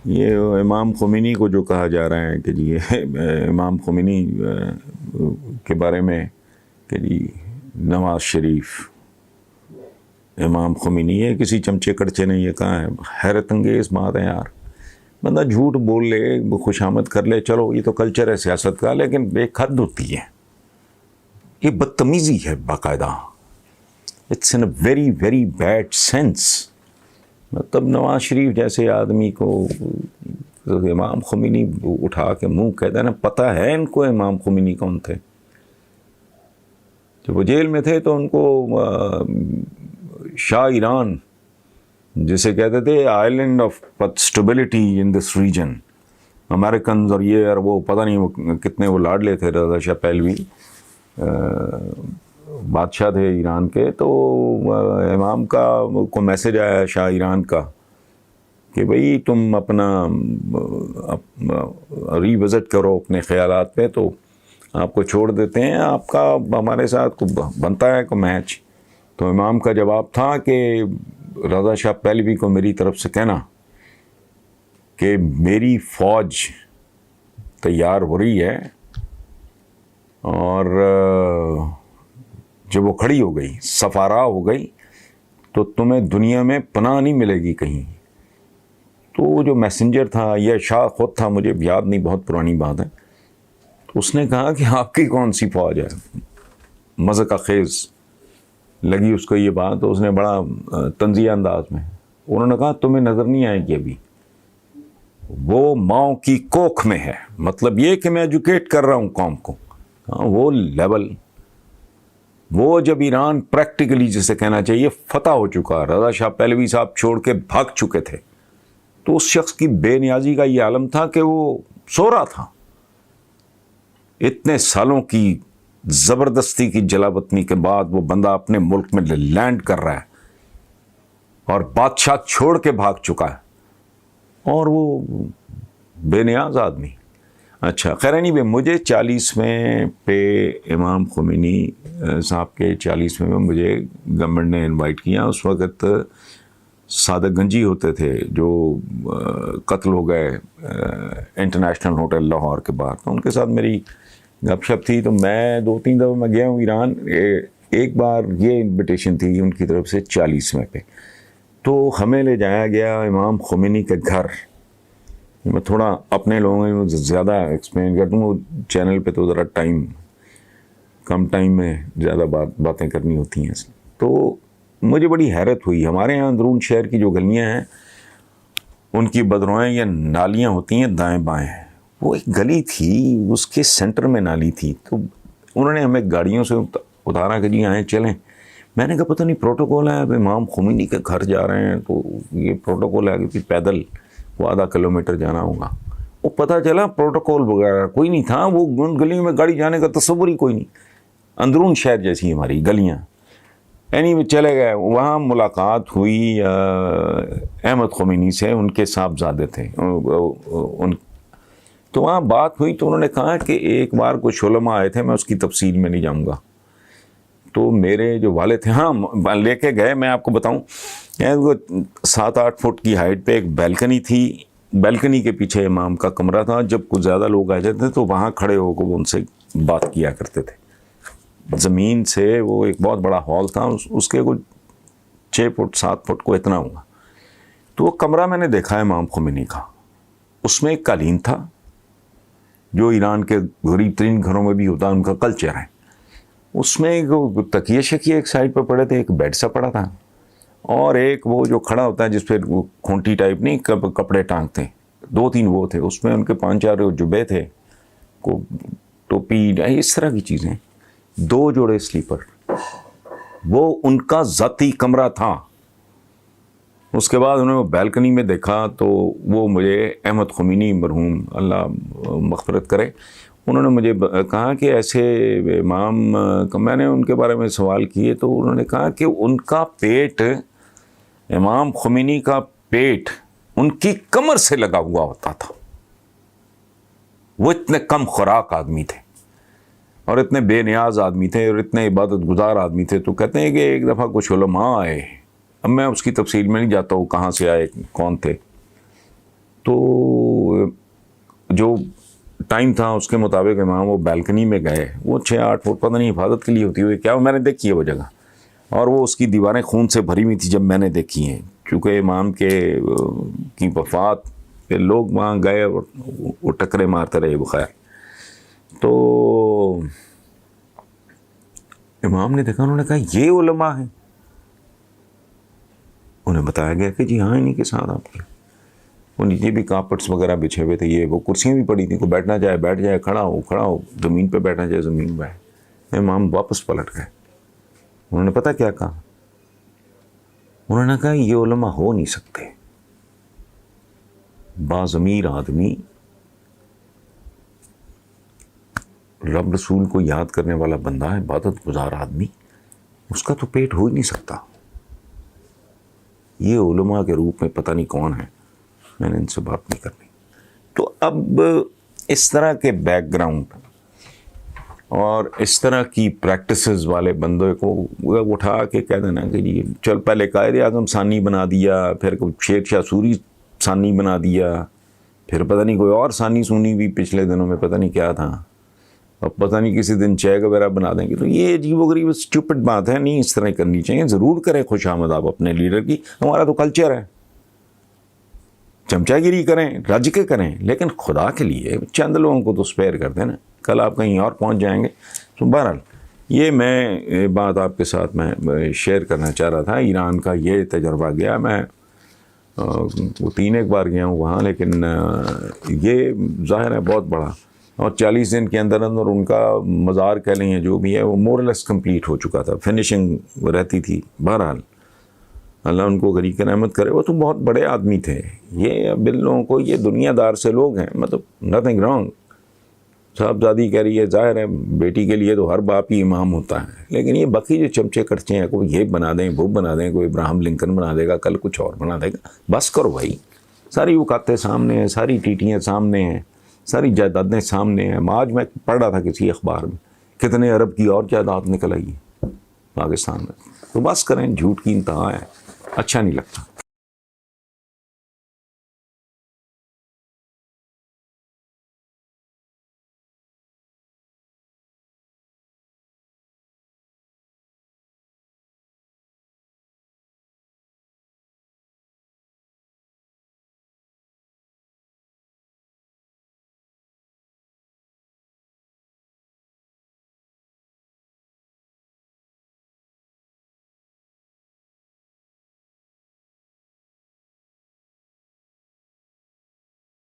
یہ امام خمینی کو جو کہا جا رہا ہے کہ جی امام خمینی کے بارے میں کہ جی نواز شریف امام خمینی، یہ کسی چمچے کڑچے نے یہ کہا ہے. حیرت انگیز بات ہے یار. بندہ جھوٹ بول لے، خوشامد کر لے، چلو یہ تو کلچر ہے سیاست کا، لیکن ایک حد ہوتی ہے. یہ بدتمیزی ہے باقاعدہ. It's in a very very bad sense. مطلب نواز شریف جیسے آدمی کو امام خمینی اٹھا کے منہ کہتا ہے نا. پتہ ہے ان کو امام خمینی کون تھے. جب وہ جیل میں تھے تو ان کو شاہ ایران جسے کہتے تھے island of stability in this region, Americans اور یہ اور وہ پتہ نہیں وہ کتنے وہ لاڈلے تھے. رضا شاہ پہلوی بادشاہ تھے ایران کے. تو امام کا کو میسج آیا شاہ ایران کا کہ بھئی تم اپنا ری وزٹ کرو اپنے خیالات پہ، تو آپ کو چھوڑ دیتے ہیں، آپ کا ہمارے ساتھ کو بنتا ہے کو میچ. تو امام کا جواب تھا کہ رضا شاہ پہلوی کو میری طرف سے کہنا کہ میری فوج تیار ہو رہی ہے، اور جب وہ کھڑی ہو گئی، سفارا ہو گئی، تو تمہیں دنیا میں پناہ نہیں ملے گی کہیں. تو جو میسنجر تھا، یہ شاہ خود تھا، مجھے یاد نہیں، بہت پرانی بات ہے. تو اس نے کہا کہ آپ کی کون سی فوج ہے. مذاق خیز لگی اس کو یہ بات. تو اس نے بڑا طنزیہ انداز میں انہوں نے کہا تمہیں نظر نہیں آئے گی ابھی، وہ ماؤں کی کوکھ میں ہے. مطلب یہ کہ میں ایجوکیٹ کر رہا ہوں قوم کو. وہ لیول، وہ جب ایران پریکٹیکلی جسے کہنا چاہیے فتح ہو چکا، رضا شاہ پہلوی صاحب چھوڑ کے بھاگ چکے تھے، تو اس شخص کی بے نیازی کا یہ عالم تھا کہ وہ سو رہا تھا. اتنے سالوں کی زبردستی کی جلاوطنی کے بعد وہ بندہ اپنے ملک میں لینڈ کر رہا ہے اور بادشاہ چھوڑ کے بھاگ چکا ہے، اور وہ بے نیاز آدمی. اچھا خیر نہیں بھائی، مجھے 40ویں پہ امام خمینی صاحب کے 40ویں میں مجھے گورنمنٹ نے انوائٹ کیا. اس وقت صادق گنجی ہوتے تھے جو قتل ہو گئے انٹرنیشنل ہوٹل لاہور کے باہر. تو ان کے ساتھ میری گپ شپ تھی. تو میں 2-3 دفعہ میں گیا ہوں ایران. ایک بار یہ انویٹیشن تھی ان کی طرف سے 40ویں پہ، تو ہمیں لے جایا گیا امام خمینی کے گھر. میں تھوڑا اپنے لوگوں میں زیادہ ایکسپلین کر دوں، وہ چینل پہ تو ذرا کم ٹائم میں زیادہ باتیں کرنی ہوتی ہیں. تو مجھے بڑی حیرت ہوئی. ہمارے یہاں اندرون شہر کی جو گلیاں ہیں ان کی بدروائیں یا نالیاں ہوتی ہیں دائیں بائیں. وہ ایک گلی تھی، اس کے سینٹر میں نالی تھی. تو انہوں نے ہمیں گاڑیوں سے اتارا کہ جی آئیں چلیں. میں نے کہا پتہ نہیں پروٹوکول ہے، اب امام خمینی کے گھر جا رہے ہیں تو یہ پروٹوکول ہے کہ پیدل وہ آدھا کلومیٹر جانا ہوگا. وہ پتہ چلا پروٹوکول وغیرہ کوئی نہیں تھا. وہ گلیوں میں گاڑی جانے کا تصور ہی کوئی نہیں. اندرون شہر جیسی ہماری گلیاں. میں چلے گئے. وہاں ملاقات ہوئی احمد خمینی سے، ان کے صاحبزادے تھے. تو وہاں بات ہوئی تو انہوں نے کہا کہ ایک بار کچھ علماء آئے تھے، میں اس کی تفصیل میں نہیں جاؤں گا. تو میرے جو والد تھے، ہاں لے کے گئے. میں آپ کو بتاؤں 7-8 فٹ کی ہائٹ پہ ایک بیلکنی تھی. بیلکنی کے پیچھے امام کا کمرہ تھا. جب کچھ زیادہ لوگ آ جاتے تو وہاں کھڑے ہو کے وہ ان سے بات کیا کرتے تھے. زمین سے وہ ایک بہت بڑا ہال تھا، اس کے کچھ 6 فٹ 7 فٹ کو اتنا ہوگا. تو وہ کمرہ میں نے دیکھا امام خمینی کا. اس میں ایک قالین تھا جو ایران کے غریب ترین گھروں میں بھی ہوتا ہے، ان کا کلچر ہے. اس میں ایک تکیے شکیے ایک سائڈ پہ پڑے تھے، ایک بیڈ سا پڑا تھا، اور ایک وہ جو کھڑا ہوتا ہے جس پہ کھونٹی ٹائپ نہیں کپڑے ٹانگتے، 2-3 وہ تھے. اس میں ان کے 5-4 جبے تھے، کو ٹوپی، اس طرح کی چیزیں. 2 جوڑے سلیپر. وہ ان کا ذاتی کمرہ تھا. اس کے بعد انہوں نے بیلکنی میں دیکھا تو وہ مجھے احمد خمینی مرحوم اللہ مغفرت کرے، انہوں نے مجھے کہا کہ ایسے امام، میں نے ان کے بارے میں سوال کیے تو انہوں نے کہا کہ ان کا پیٹ، امام خمینی کا پیٹ ان کی کمر سے لگا ہوا ہوتا تھا. وہ اتنے کم خوراک آدمی تھے اور اتنے بے نیاز آدمی تھے اور اتنے عبادت گزار آدمی تھے. تو کہتے ہیں کہ ایک دفعہ کچھ علماء آئے. اب میں اس کی تفصیل میں نہیں جاتا ہوں کہاں سے آئے، کون تھے. تو جو ٹائم تھا اس کے مطابق امام وہ بیلکنی میں گئے، وہ 6-8 فٹ پتہ نہیں حفاظت کے لیے ہوتی ہوئی کیا، میں نے دیکھی ہے وہ جگہ، اور وہ اس کی دیواریں خون سے بھری ہوئی تھی جب میں نے دیکھی ہیں، چونکہ امام کی وفات کے لوگ وہاں گئے اور وہ ٹکرے مارتے رہے بخیر. تو امام نے دیکھا، انہوں نے کہا یہ علماء ہیں. انہیں بتایا گیا کہ جی ہاں انہیں کے ساتھ آپ کے، وہ نیچے بھی کارپٹس وغیرہ بچھے ہوئے تھے، یہ وہ کرسیاں بھی پڑی تھیں، کوئی بیٹھنا چاہے بیٹھ جائے، کھڑا ہو، زمین پہ بیٹھنا چاہے زمین پہ بیٹھے. امام واپس پلٹ گئے. انہوں نے پتہ کیا کہا؟ انہوں نے کہا یہ علماء ہو نہیں سکتے. باضمیر آدمی، رب رسول کو یاد کرنے والا بندہ ہے، عبادت گزار آدمی، اس کا تو پیٹ ہو ہی نہیں سکتا. یہ علماء کے روپ میں پتہ نہیں کون ہے، میں نے ان سے بات نہیں کرنی. تو اب اس طرح کے بیک گراؤنڈ اور اس طرح کی پریکٹسز والے بندوں کو اٹھا کے کہہ دینا کہ جی چل پہلے قائد اعظم ثانی بنا دیا، پھر شیر شاہ سوری ثانی بنا دیا، پھر پتہ نہیں کوئی اور ثانی سونی بھی پچھلے دنوں میں پتہ نہیں کیا تھا، اب پتہ نہیں کسی دن چیک وغیرہ بنا دیں گے. تو یہ عجیب و غریب اسٹوپڈ بات ہے، نہیں اس طرح کرنی چاہیے. ضرور کریں خوش آمد آپ اپنے لیڈر کی، ہمارا تو کلچر ہے. چمچا گیری کریں، رج کے کریں، لیکن خدا کے لیے چند لوگوں کو تو اسپیئر کر دیں نا. کل آپ کہیں اور پہنچ جائیں گے. تو بہرحال یہ میں بات آپ کے ساتھ میں شیئر کرنا چاہ رہا تھا. ایران کا یہ تجربہ گیا، میں 3 بار گیا ہوں وہاں، لیکن یہ ظاہر ہے بہت بڑا، اور 40 دن کے اندر ان کا مزار کہہ لیں جو بھی ہے وہ مورلیس کمپلیٹ ہو چکا تھا، فنشنگ رہتی تھی. بہرحال اللہ ان کو غریق رحمت کرے. وہ تو بہت بڑے آدمی تھے. یہ اب ان لوگوں کو، یہ دنیا دار سے لوگ ہیں، مطلب نتھنگ رانگ. صاحبزادی کہہ رہی ہے، ظاہر ہے بیٹی کے لیے تو ہر باپ ہی امام ہوتا ہے، لیکن یہ باقی جو چمچے کرچے ہیں، کوئی یہ بنا دیں، وہ بنا دیں، کوئی ابراہم لنکن بنا دے گا، کل کچھ اور بنا دے گا. بس کرو بھائی، ساری اوقاتیں سامنے ہیں، ساری ٹیٹیاں سامنے ہیں، ساری جائیدادیں سامنے ہیں. آج میں پڑھ رہا تھا کسی اخبار میں کتنے ارب کی اور جائیداد نکل آئی ہے پاکستان میں. تو بس کریں، جھوٹ کی انتہا ہے، اچھا نہیں لگتا.